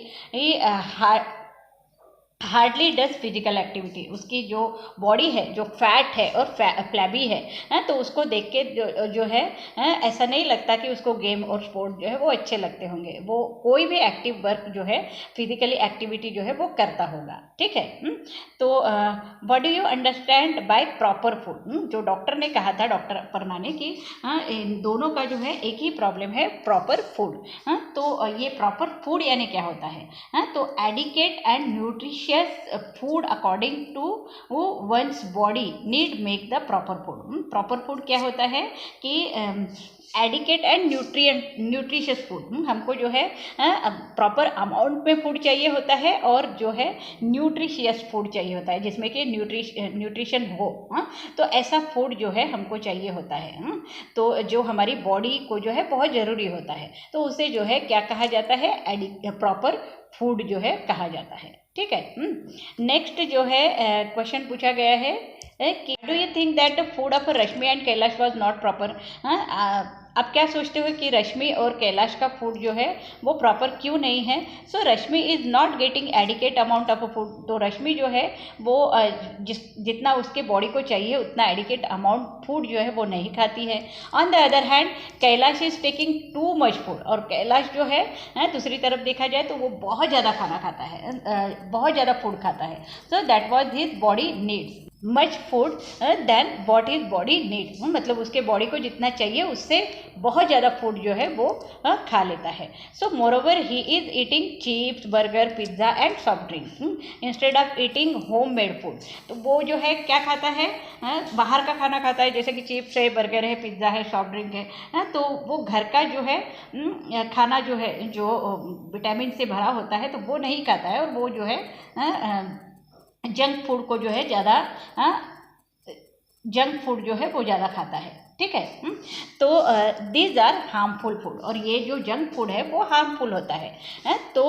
hardly does physical activity. उसकी जो बॉडी है जो फैट है और फ्लैबी है तो उसको देख के जो है ऐसा नहीं लगता कि उसको गेम और स्पोर्ट जो है वो अच्छे लगते होंगे। वो कोई भी एक्टिव वर्क जो है फिजिकली एक्टिविटी जो है वो करता होगा, ठीक है। तो what do you understand by proper food? जो डॉक्टर ने कहा था, डॉक्टर अपर्णा ने, कि इन दोनों का जो है एक ही प्रॉब्लम है, प्रॉपर फूड। तो ये प्रॉपर फूड यानी क्या होता है? तो adequate and nutritious food according to one's body need make the proper food. Proper food क्या होता है कि एडिकेट एंड न्यूट्रिशियस फूड, हमको जो है प्रॉपर अमाउंट में फूड चाहिए होता है और जो है न्यूट्रिशियस फूड चाहिए होता है जिसमें कि न्यूट्रिशन हो। तो ऐसा फूड जो है हमको चाहिए होता है, तो जो हमारी बॉडी को जो है बहुत ज़रूरी होता है, तो उसे जो है क्या कहा जाता है? प्रॉपर फूड जो है कहा जाता है। ठीक है। नेक्स्ट जो है क्वेश्चन पूछा गया है कि do you think that the food of Rashmi and Kailash was not proper? आप क्या सोचते हो कि रश्मि और कैलाश का फूड जो है वो प्रॉपर क्यों नहीं है? So Rashmi is not getting adequate amount of food. तो रश्मि जो है वो जितना उसके बॉडी को चाहिए उतना एडिकेट अमाउंट फूड जो है वो नहीं खाती है। On the other hand Kailash is taking too much food, और कैलाश जो है दूसरी तरफ देखा जाए तो वो बहुत ज़्यादा खाना खाता है, बहुत ज़्यादा फूड खाता है। So that was his body needs much food then what is body needs, मतलब उसके बॉडी को जितना चाहिए उससे बहुत ज़्यादा फूड जो है वो खा लेता है। So moreover he is eating chips, burger, pizza and soft drinks instead of eating home made food. तो वो जो है क्या खाता है? बाहर का खाना खाता है, जैसे कि चिप्स है, बर्गर है, पिज्ज़ा है, सॉफ्ट ड्रिंक है। तो वो घर का जो है खाना जो है जो विटामिन से भरा होता है तो वो नहीं खाता है, और वो जो है जंक फूड को जो है ज़्यादा जंक फूड जो है वो ज़्यादा खाता है। ठीक है। तो दीज आर हार्मफुल फूड, और ये जो जंक फूड है वो हार्मफुल होता है। तो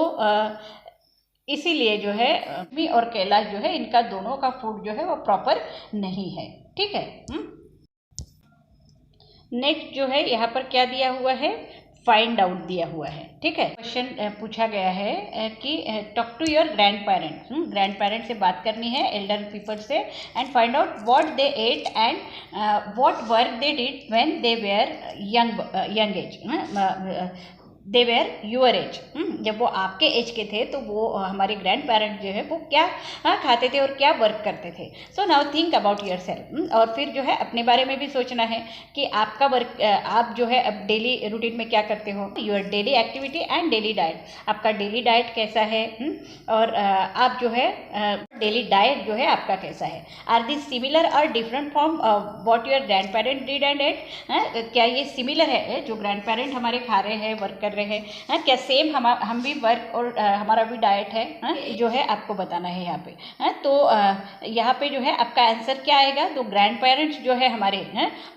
इसीलिए जो है रश्मि और कैलाश जो है इनका दोनों का फूड जो है वो प्रॉपर नहीं है। ठीक है। नेक्स्ट जो है यहाँ पर क्या दिया हुआ है? फाइंड आउट दिया हुआ है। ठीक है। क्वेश्चन पूछा गया है कि talk to your grand parents, grand parents से बात करनी है, एल्डर पीपल से, and find out what they ate and what work they did when they were young age, they were your age. जब वो आपके एज के थे तो वो हमारे ग्रैंड पेरेंट्स जो है वो क्या खाते थे और क्या वर्क करते थे। So now think about your self, और फिर जो है अपने बारे में भी सोचना है कि आपका वर्क, आप जो है अब डेली रूटीन में क्या करते हो, your daily activity and daily diet, आपका डेली डाइट कैसा है, और आप जो है डेली डाइट जो है आपका कैसा है। आर दिस सिमिलर और different from what your grand parent did and ate? क्या ये सिमिलर है जो ग्रैंड पेरेंट हमारे खा रहे हैं, वर्क कर रहे हैं, क्या सेम हम भी वर्क और हमारा भी डाइट है, जो है आपको बताना है यहाँ पे। तो यहाँ पे जो है आपका आंसर क्या आएगा? तो ग्रैंड पेरेंट्स जो है हमारे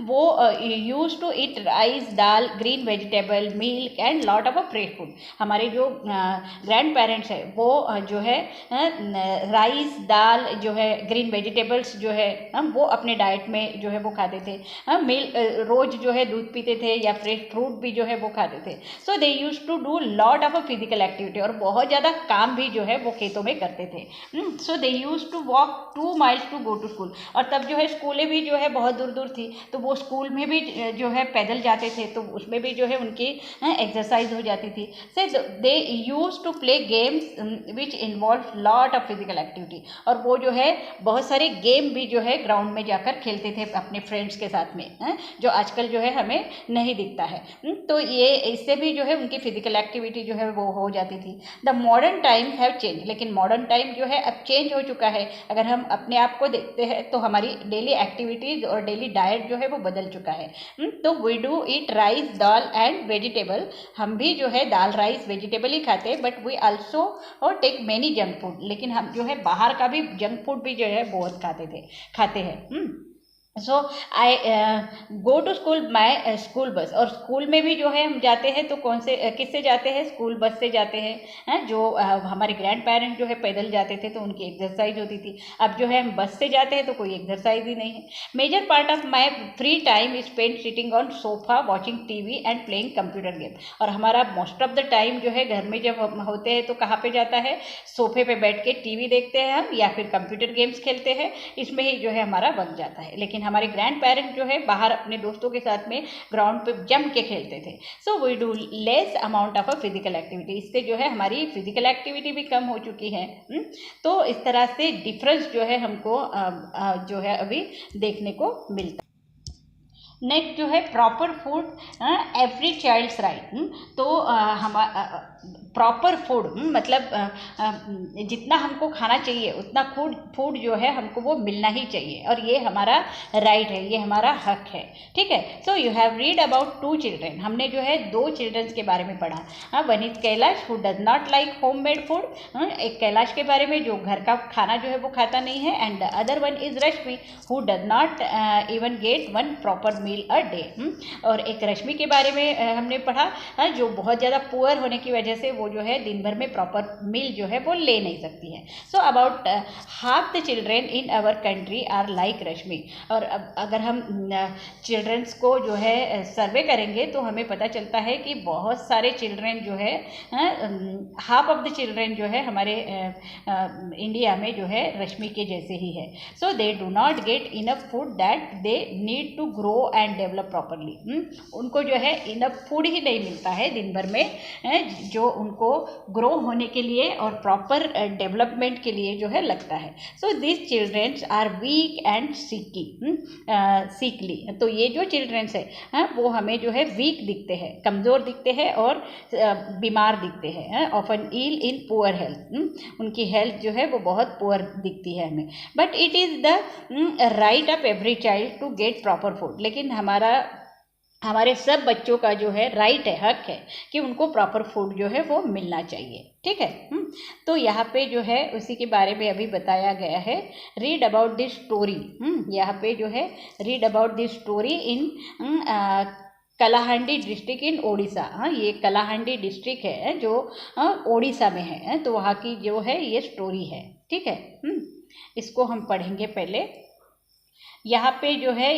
वो use to eat rice, dal, green vegetable, milk and lot of fresh food. हमारे जो ग्रैंड पेरेंट्स है वो जो है राइस, दाल जो है, ग्रीन वेजिटेबल्स जो है वो अपने डाइट में जो है वो खाते थे। मिल्क रोज जो है दूध पीते थे, या फ्रेश फ्रूट भी जो है वो खाते थे। So they use to do lot of physical activity, और बहुत ज़्यादा काम भी जो है वो खेतों में करते थे। So they use to walk 2 miles to go to school, और तब जो है स्कूलें भी जो है बहुत दूर दूर थी, तो वो स्कूल में भी जो है पैदल जाते थे, तो उसमें भी जो है उनकी एक्सरसाइज हो जाती थी। So they use to play games which involve lot of physical activity, और वो जो है बहुत सारे गेम भी जो है ग्राउंड में जाकर खेलते थे अपने फ्रेंड्स के साथ में, जो आजकल जो है हमें नहीं दिखता है। तो ये इससे भी जो है उनकी फिजिकल एक्टिविटी जो है वो हो जाती थी। The modern time have change, लेकिन मॉडर्न टाइम जो है अब चेंज हो चुका है। अगर हम अपने आप को देखते हैं तो हमारी डेली एक्टिविटीज़ और डेली डाइट जो है वो बदल चुका है। तो we do eat rice, dal and vegetable, हम भी जो है दाल, राइस, वेजिटेबल ही खाते हैं, but we also take many junk food, लेकिन हम जो है बाहर का भी जंक फूड भी जो है बहुत खाते हैं। So I go to school my school bus, और स्कूल में भी जो है हम जाते हैं तो कौन से किससे जाते हैं? स्कूल बस से जाते हैं। जो हमारे ग्रैंड पेरेंट्स जो है पैदल जाते थे तो उनकी एक्सरसाइज होती थी, अब जो है हम बस से जाते हैं तो कोई एक्सरसाइज ही नहीं है। Major part of my free time spend sitting on sofa watching TV and playing computer game, और हमारा मोस्ट ऑफ द टाइम जो है घर में जब हम होते हैं तो कहाँ पे जाता है? सोफे पे बैठ के TV देखते हैं हम, या फिर कंप्यूटर गेम्स खेलते हैं, इसमें ही जो है हमारा वक्त जाता है। लेकिन हमारे ग्रैंड पेरेंट्स जो है बाहर अपने दोस्तों के साथ में ग्राउंड पे जम के खेलते थे। So we do less amount of physical activity, इससे जो है हमारी फिजिकल एक्टिविटी भी कम हो चुकी है। तो इस तरह से डिफरेंस जो है हमको जो है अभी देखने को मिलता है। नेक्स्ट जो है proper food every child's right. तो हम प्रॉपर फूड मतलब जितना हमको खाना चाहिए उतना फूड जो है हमको वो मिलना ही चाहिए, और ये हमारा राइट है, ये हमारा हक है। ठीक है। So you have read about 2 children, हमने जो है 2 चिल्ड्रंस के बारे में पढ़ा। One is Kailash who does not like home made food, एक कैलाश के बारे में जो घर का खाना जो है वो खाता नहीं है, and the other one is Rashmi who does not even get one proper meal a day. और एक रश्मि के बारे में हमने पढ़ा जो बहुत ज़्यादा पुअर होने की वजह से वो जो है दिन भर में प्रॉपर मील जो है वो ले नहीं सकती है। So about half the children in our country are like Rashmi. और अब अगर हम चिल्ड्रंस को जो है सर्वे करेंगे तो हमें पता चलता है कि बहुत सारे चिल्ड्रेन जो है हाफ ऑफ द चिल्ड्रेन जो है हमारे इंडिया में जो है रश्मि के जैसे ही है। So they do not get enough food that they need to grow and develop properly. उनको जो है इनफ फूड ही नहीं मिलता है दिन भर में जो उनको ग्रो होने के लिए और प्रॉपर डेवलपमेंट के लिए जो है लगता है। So this childrens are weak and sickly. तो ये जो चिल्ड्रेंस है वो हमें जो है वीक दिखते हैं, कमज़ोर दिखते हैं और बीमार दिखते हैं, often ill in poor health. उनकी हेल्थ जो है वो बहुत पुअर दिखती है हमें। But it is the right of every child to get proper food. लेकिन हमारे सब बच्चों का जो है राइट है, हक है कि उनको प्रॉपर फूड जो है वो मिलना चाहिए। ठीक है। तो यहाँ पे जो है उसी के बारे में अभी बताया गया है। Read about this story. यहाँ पे जो है read about this story in Kalahandi district in Odisha. ये कलाहांडी डिस्ट्रिक्ट है जो ओडिशा में है। तो वहाँ की जो है ये स्टोरी है। ठीक है। इसको हम पढ़ेंगे पहले। यहाँ पे जो है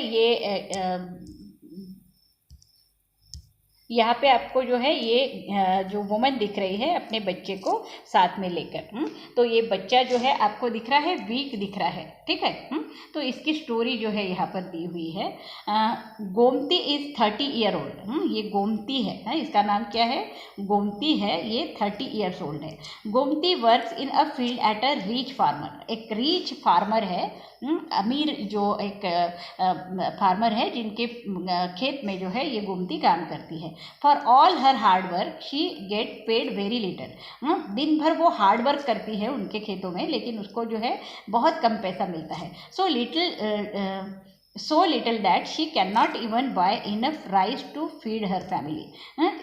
यहाँ पे आपको जो है ये जो वुमन दिख रही है अपने बच्चे को साथ में लेकर। तो ये बच्चा जो है आपको दिख रहा है वीक दिख रहा है। ठीक है। तो इसकी स्टोरी जो है यहाँ पर दी हुई है। Gomti is 30 year old. ये गोमती है, इसका नाम क्या है? गोमती है। ये 30 ईयर्स ओल्ड है। Gomti works in a field at a reach farmer. एक रीच फार्मर है, अमीर जो एक फार्मर है जिनके खेत में जो है ये गोमती काम करती है। For all her hard work she get paid very little. दिन भर वो हार्ड वर्क करती है उनके खेतों में, लेकिन उसको जो है बहुत कम पैसा मिलता है। so little that she cannot even buy enough rice to feed her family।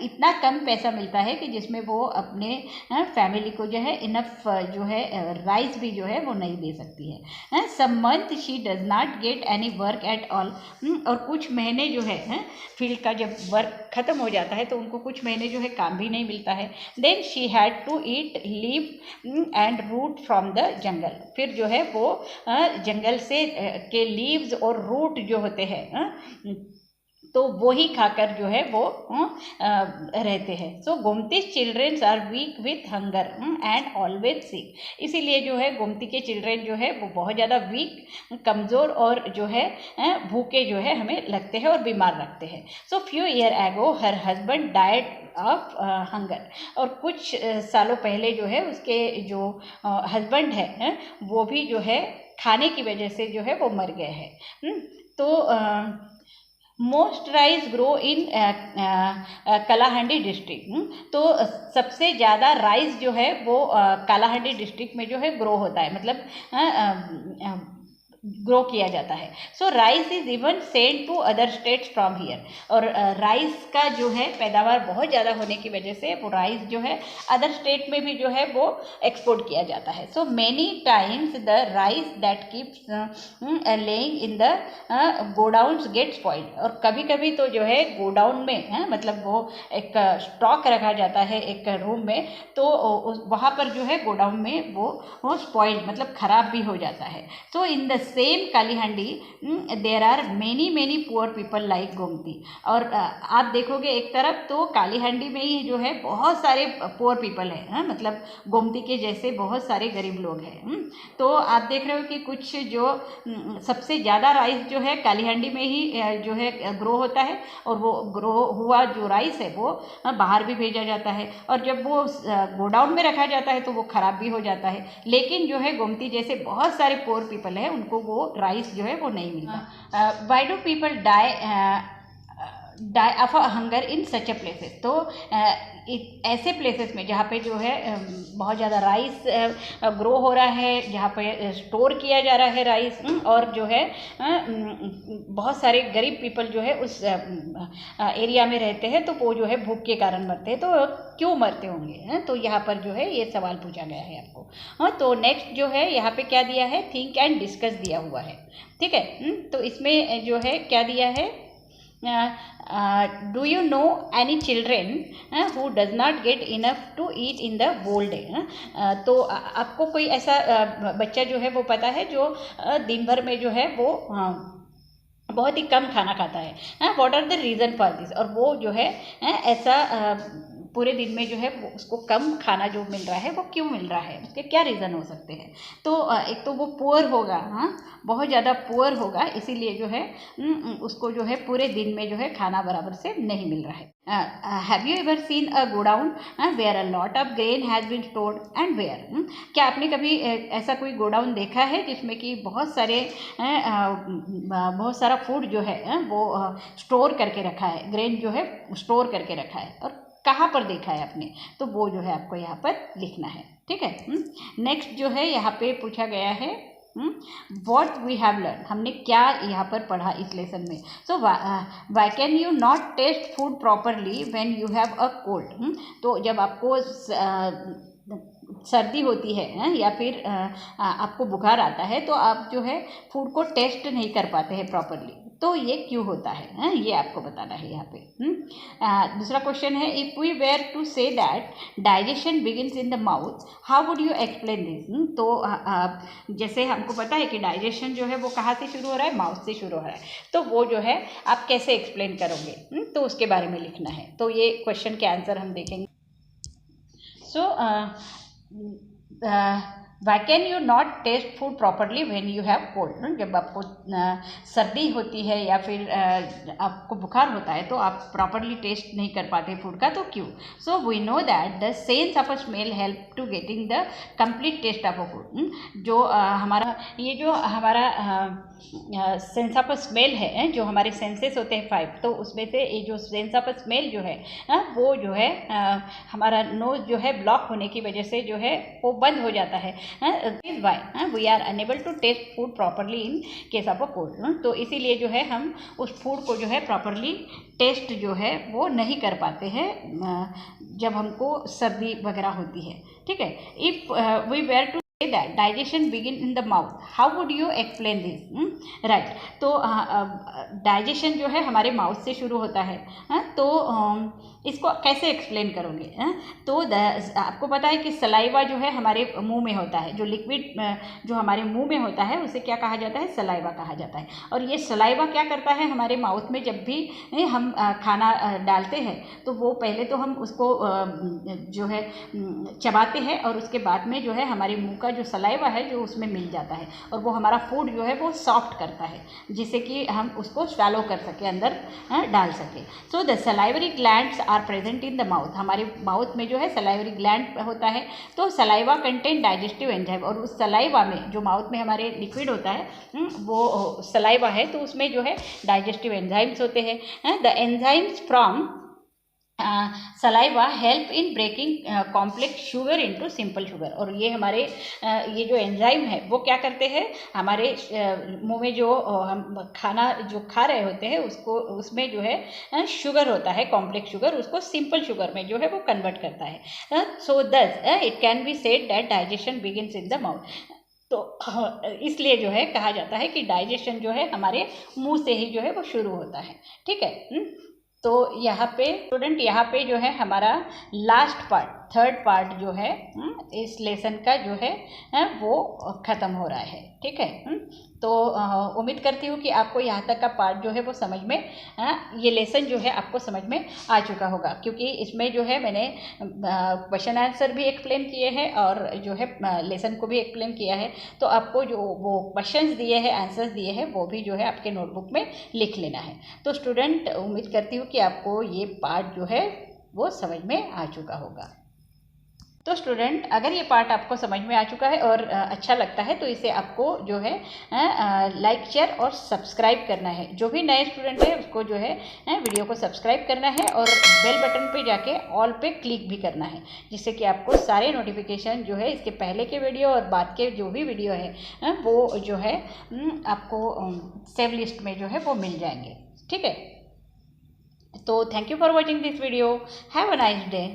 इतना कम पैसा मिलता है कि जिसमें वो अपने फैमिली को जो है इनफ जो है राइस भी जो है वो नहीं दे सकती है। Some month she does not get any work at all. और कुछ महीने जो है फील्ड का जब वर्क ख़त्म हो जाता है तो उनको कुछ महीने जो है काम भी नहीं मिलता है। Then she had to eat leave and root from the jungle. फिर जो है वो जंगल से के लीव्स और रूट जो होते हैं तो वो ही खाकर जो है वो रहते हैं। So Gomati childrens are weak with hunger and always sick. इसीलिए जो है गोमती के चिल्ड्रेन जो है वो बहुत ज़्यादा वीक, कमज़ोर और जो है भूखे जो है हमें लगते हैं और बीमार रखते हैं। So few year ago her husband died of hunger. और कुछ सालों पहले जो है उसके जो हस्बैंड है वो भी जो है खाने की वजह से जो है वो मर गए हैं। तो most rice grow in Kalahandi district. तो सबसे ज़्यादा राइस जो है वो कलाहांडी डिस्ट्रिक्ट में जो है ग्रो होता है, मतलब ग्रो किया जाता है। So rice is even send to other states from here. और राइस का जो है पैदावार बहुत ज़्यादा होने की वजह से वो राइस जो है अदर स्टेट में भी जो है वो एक्सपोर्ट किया जाता है। So many times the rice that keeps laying in the godowns gate spoiled. और कभी कभी तो जो है गोडाउन में मतलब वो एक स्टॉक रखा जाता है एक रूम में, तो वहाँ पर जो है गोडाउन में वो स्पॉइल्ड मतलब ख़राब भी हो जाता है। So in the same Kalahandi there are many poor people like Gomati. और आप देखोगे एक तरफ तो कालीहांडी में ही जो है बहुत सारे पुअर पीपल हैं, मतलब गोमती के जैसे बहुत सारे गरीब लोग हैं। तो आप देख रहे हो कि कुछ जो सबसे ज़्यादा राइस जो है कालीहांडी में ही जो है ग्रो होता है, और वो ग्रो हुआ जो राइस है वो बाहर भी भेजा जाता है, और जब वो गोडाउन में रखा जाता है तो वो ख़राब भी हो जाता है। लेकिन जो है गोमती जैसे बहुत सारे पुअर पीपल हैं उनको वो राइस जो है वो नहीं मिलता। Why do people die die of hunger in such a places. तो ऐसे प्लेसेस में जहाँ पे जो है बहुत ज़्यादा राइस ग्रो हो रहा है, जहाँ पे स्टोर किया जा रहा है राइस, और जो है बहुत सारे गरीब पीपल जो है उस एरिया में रहते हैं, तो वो जो है भूख के कारण मरते हैं। तो क्यों मरते होंगे, तो यहाँ पर जो है ये सवाल पूछा गया है आपको। हाँ, तो नेक्स्ट जो है यहाँ पे क्या दिया है, थिंक एंड डिस्कस दिया हुआ है, ठीक है। तो इसमें जो है क्या दिया है, do you know any children who does not get enough to eat in the whole day. तो आपको कोई ऐसा बच्चा जो है वो पता है जो दिन भर में जो है वो बहुत ही कम खाना खाता है। What are the reason for this, और वो जो है ऐसा पूरे दिन में जो है उसको कम खाना जो मिल रहा है वो क्यों मिल रहा है, उसके क्या रीज़न हो सकते हैं। तो एक तो वो पुअर होगा, हाँ बहुत ज़्यादा पुअर होगा, इसीलिए जो है उसको जो है पूरे दिन में जो है खाना बराबर से नहीं मिल रहा है। Have you ever seen a godown where a lot of grain has been stored and where. क्या आपने कभी ऐसा कोई गोडाउन देखा है जिसमें कि बहुत सारा फूड जो है वो स्टोर करके रखा है, ग्रेन जो है स्टोर करके रखा है, और कहाँ पर देखा है आपने, तो वो जो है आपको यहाँ पर लिखना है, ठीक है। नेक्स्ट जो है यहाँ पे पूछा गया है वॉट वी हैव लर्न, हमने क्या यहाँ पर पढ़ा इस लेसन में। So why can you not taste food properly when you have a cold. तो जब आपको सर्दी होती है या फिर आपको बुखार आता है तो आप जो है फूड को टेस्ट नहीं कर पाते हैं प्रॉपरली, तो ये क्यों होता है, ये आपको बताना है यहाँ पे। दूसरा क्वेश्चन है, if we were to say that digestion begins in the mouth, how would you explain this. तो जैसे हमको पता है कि डाइजेशन जो है वो कहाँ से शुरू हो रहा है, माउथ से शुरू हो रहा है, तो वो जो है आप कैसे एक्सप्लेन करोगे, तो उसके बारे में लिखना है। तो ये क्वेश्चन के आंसर हम देखेंगे। So why can you not taste food properly when you have cold. जब आपको सर्दी होती है या फिर आपको बुखार होता है तो आप प्रॉपरली टेस्ट नहीं कर पाते फूड का, तो क्यों। So we know that the sense of a smell help to getting the complete taste of a food. जो हमारा ये जो हमारा सेंस ऑफ अ स्मेल है, जो हमारे सेंसेस होते हैं 5, तो उसमें से ये जो सेंस ऑफ अ स्मेल जो है वो जो है हमारा नोज जो है ब्लॉक होने की वजह से जो है वो बंद हो जाता है। Is why we are unable to taste food properly in case of a cold. तो इसीलिए जो है हम उस फूड को जो है प्रॉपरली टेस्ट जो है वो नहीं कर पाते हैं जब हमको सर्दी वगैरह होती है, ठीक है। If we were to that digestion begin in the mouth, how would you explain this, right। तो डाइजेशन जो है हमारे माउथ से शुरू होता है, तो इसको कैसे एक्सप्लेन करोगे। तो आपको पता है कि सलाइवा जो है हमारे मुंह में होता है, जो लिक्विड जो हमारे मुंह में होता है उसे क्या कहा जाता है, सलाइवा कहा जाता है। और ये सलाइवा क्या करता है हमारे माउथ में, जब भी हम खाना डालते हैं तो वो पहले तो हम उसको जो है चबाते हैं, और उसके बाद में जो है हमारे मुंह का जो सलाइवा है जो उसमें मिल जाता है, और वो हमारा फूड जो है वो सॉफ्ट करता है, जिससे कि हम उसको स्वैलो कर सके, अंदर डाल सके। So the salivary glands are present in the mouth, हमारे माउथ में जो है सलाइवरी ग्लैंड होता है। तो सलाइवा कंटेन डाइजेस्टिव एंजाइम, और उस सलाइवा में जो माउथ में हमारे लिक्विड होता है वो सलाइवा है, तो उसमें जो है डाइजेस्टिव एंजाइम्स होते हैं। The enzymes from saliva help in breaking complex sugar into simple sugar. और ये हमारे ये जो एंजाइम है वो क्या करते हैं, हमारे मुंह में जो हम खाना जो खा रहे होते हैं उसको, उसमें जो है शुगर होता है, कॉम्प्लेक्स शुगर, उसको सिंपल शुगर में जो है वो कन्वर्ट करता है। So thus it can be said that digestion begins in the mouth. तो इसलिए जो है कहा जाता है कि डाइजेशन जो है हमारे मुंह से ही जो है वो शुरू होता है, ठीक है। तो यहाँ पे स्टूडेंट, यहाँ पे जो है हमारा लास्ट पार्ट, थर्ड पार्ट जो है इस लेसन का जो है वो ख़त्म हो रहा है, ठीक है। तो उम्मीद करती हूँ कि आपको यहाँ तक का पार्ट जो है वो समझ में, ये लेसन जो है आपको समझ में आ चुका होगा, क्योंकि इसमें जो है मैंने क्वेश्चन आंसर भी एक्सप्लेन किए हैं और जो है लेसन को भी एक्सप्लेन किया है। तो आपको जो वो क्वेश्चंस दिए हैं, आंसर्स दिए हैं, वो भी जो है आपके नोटबुक में लिख लेना है। तो स्टूडेंट, उम्मीद करती हूँ कि आपको ये पार्ट जो है वो समझ में आ चुका होगा। तो स्टूडेंट अगर ये पार्ट आपको समझ में आ चुका है और अच्छा लगता है तो इसे आपको जो है लाइक शेयर और सब्सक्राइब करना है। जो भी नए स्टूडेंट है उसको जो है वीडियो को सब्सक्राइब करना है और बेल बटन पे जाके ऑल पे क्लिक भी करना है, जिससे कि आपको सारे नोटिफिकेशन जो है इसके पहले के वीडियो और बाद के जो भी वीडियो है वो जो है आपको सेव लिस्ट में जो है वो मिल जाएंगे। ठीक है, तो thank you for watching this video. Have a nice day.